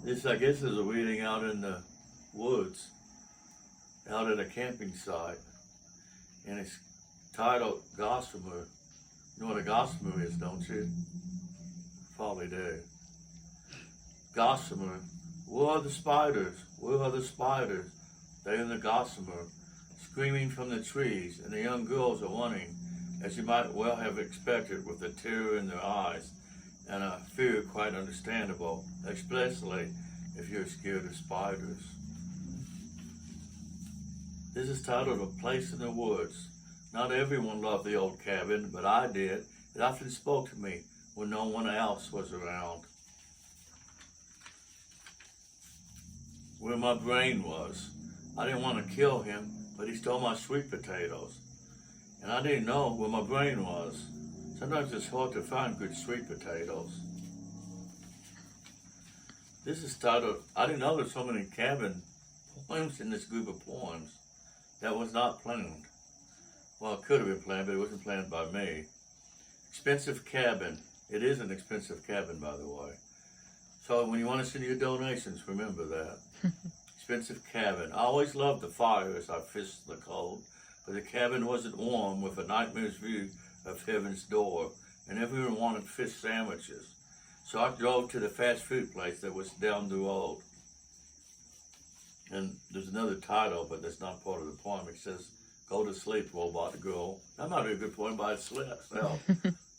This, I guess, is a reading out in the woods, out at a camping site, and it's titled Gossamer. You know what a gossamer is, don't you? Probably do. Gossamer. Where are the spiders? Where are the spiders? They in the gossamer, screaming from the trees, and the young girls are running, as you might well have expected, with a terror in their eyes, and a fear quite understandable, especially if you're scared of spiders. This is titled A Place in the Woods. Not everyone loved the old cabin, but I did. It often spoke to me when no one else was around. Where my brain was. I didn't want to kill him, but he stole my sweet potatoes. And I didn't know where my brain was. Sometimes it's hard to find good sweet potatoes. This is titled, I didn't know there's so many cabin poems in this group of poems. That was not planned. Well, it could have been planned, but it wasn't planned by me. Expensive cabin. It is an expensive cabin, by the way. So when you want to send your donations, remember that. Expensive cabin. I always loved the fire as I fished the cold, but the cabin wasn't warm with a nightmare's view of heaven's door, and everyone wanted fish sandwiches. So I drove to the fast food place that was down the road. And there's another title, but that's not part of the poem. It says, Go to sleep, robot girl. That might be a good poem by itself.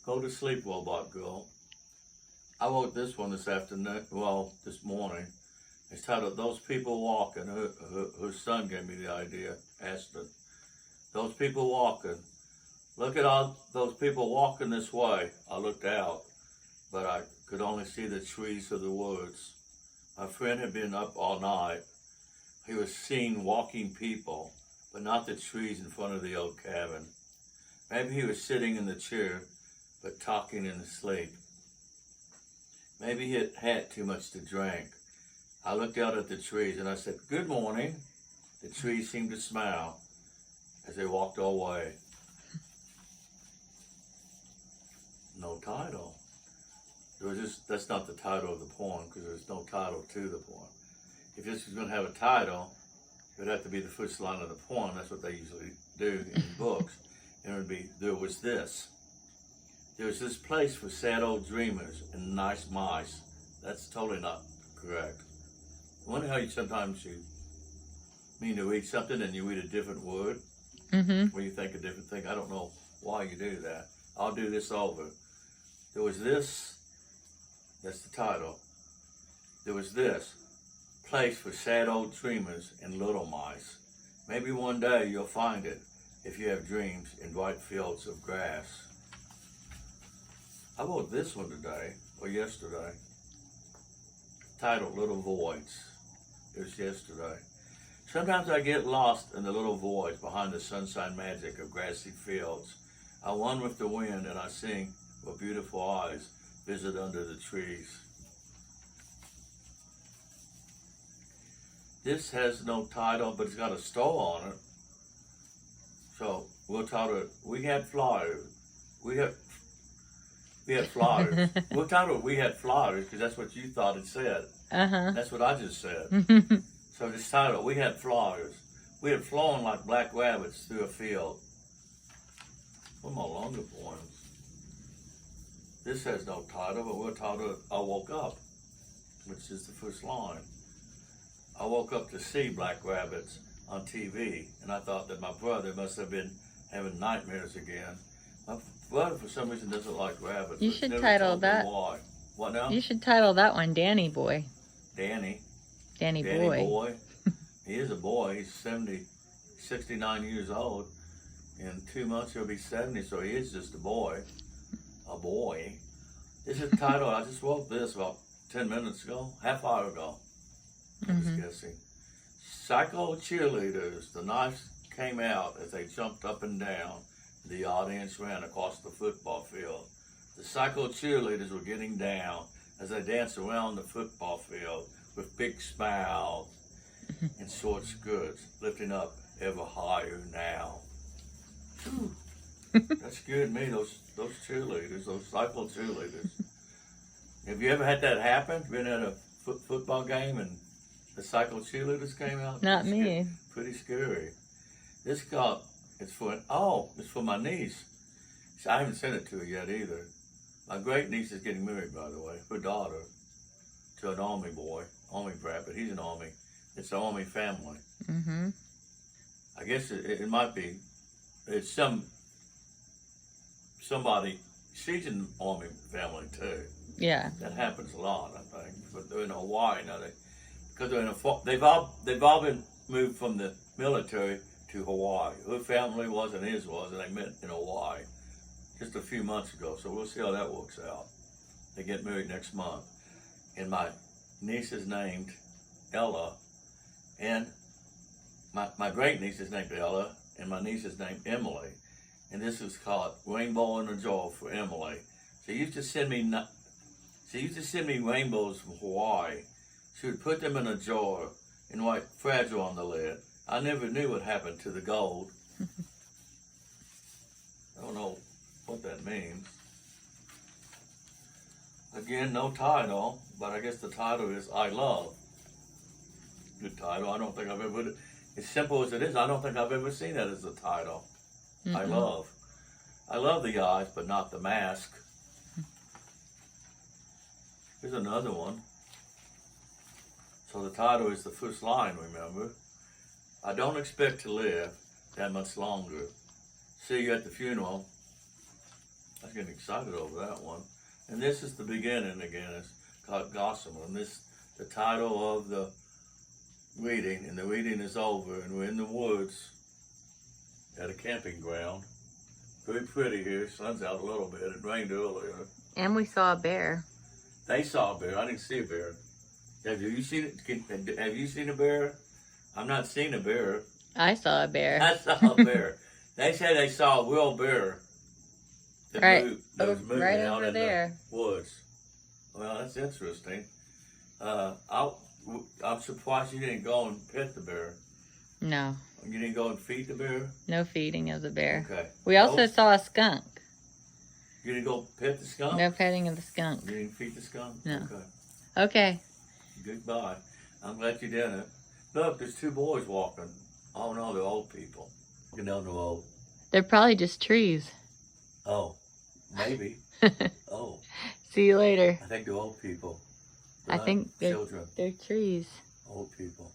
Go to sleep, robot girl. I wrote this one this afternoon, this morning. It's titled, Those People Walking. Her son gave me the idea, Aston. Those people walking. Look at all those people walking this way. I looked out, but I could only see the trees of the woods. My friend had been up all night. He was seeing walking people, but not the trees in front of the old cabin. Maybe he was sitting in the chair, but talking in his sleep. Maybe he had had too much to drink. I looked out at the trees and I said, Good morning. The trees seemed to smile as they walked away. No title. That's not the title of the poem because there's no title to the poem. If this was going to have a title, it would have to be the first line of the poem. That's what they usually do in books. And it would be, There was this place for sad old dreamers and nice mice. That's totally not correct. I wonder how sometimes you mean to read something and you read a different word, or you think a different thing. I don't know why you do that. I'll do this over. There was this, that's the title. There was this place for sad old dreamers and little mice. Maybe one day you'll find it if you have dreams in white fields of grass. I wrote this one today, or yesterday, titled Little Voids. It was yesterday. Sometimes I get lost in the little voids behind the sunshine magic of grassy fields. I run with the wind and I sing where beautiful eyes visit under the trees. This has no title, but it's got a store on it. So we'll title it, We Had Flyers. We had flyers. We'll title it, We Had Flyers, because that's what you thought it said. That's what I just said. So this title, We Had Flyers. We had flown like black rabbits through a field. One of my longer poems. This has no title, but we'll title it, I Woke Up, which is the first line. I woke up to see black rabbits on TV, and I thought that my brother must have been having nightmares again. My brother, for some reason, doesn't like rabbits. You should title that. Why. What now? You should title that one Danny Boy. Danny Boy. He is a boy. He's 69 years old. In 2 months, he'll be 70, so he is just a boy. A boy. This is the title. I just wrote this about 10 minutes ago, half hour ago. I'm just guessing. Psycho cheerleaders. The knives came out as they jumped up and down. The audience ran across the football field. The psycho cheerleaders were getting down as they danced around the football field with big smiles and short skirts, lifting up ever higher now. Whew. That scared me, those cheerleaders, those psycho cheerleaders. Have you ever had that happen? Been at a football game and the cycle cheerleaders came out? Not me. Pretty scary. This got, it's for my niece. I haven't sent it to her yet either. My great niece is getting married, by the way, her daughter, to an Army boy, Army brat, but he's an Army. It's an Army family. Mm-hmm. I guess it might be, it's somebody, she's in the Army family too. Yeah. That happens a lot, I think. But they're in Hawaii now. Because they've all been moved from the military to Hawaii. Her family was and his was, and they met in Hawaii just a few months ago. So we'll see how that works out. They get married next month. And my niece is named Ella, and my great niece is named Ella, and my niece is named Emily. And this is called Rainbow in a Jar for Emily. She used to send me rainbows from Hawaii. She would put them in a jar and write fragile on the lid. I never knew what happened to the gold. I don't know what that means. Again, no title, but I guess the title is I Love. Good title. I don't think I've ever, as simple as it is, I don't think I've ever seen that as a title. Mm-hmm. I love. I love the eyes, but not the mask. Here's another one. So the title is the first line, remember? I don't expect to live that much longer. See you at the funeral. I was getting excited over that one. And this is the beginning again. It's called Gossamer. And this the title of the reading. And the reading is over. And we're in the woods at a camping ground. Very pretty here. Sun's out a little bit. It rained earlier. And we saw a bear. They saw a bear. I didn't see a bear. Have you seen it? Have you seen a bear? I'm not seeing a bear. I saw a bear. I saw a bear. They said they saw a real bear. Right, that was moving right out over in there. The woods. Well, that's interesting. I'm surprised you didn't go and pet the bear. No. You didn't go and feed the bear? No feeding of the bear. Okay. We also saw a skunk. You didn't go pet the skunk? No petting of the skunk. You didn't feed the skunk? No. Okay. Okay. Goodbye. I'm glad you didn't. Look, there's two boys walking. Oh no, they're old people. You know they're old. They're probably just trees. Oh, maybe. Oh. See you later. I think they're old people. I think children. they're trees. Old people.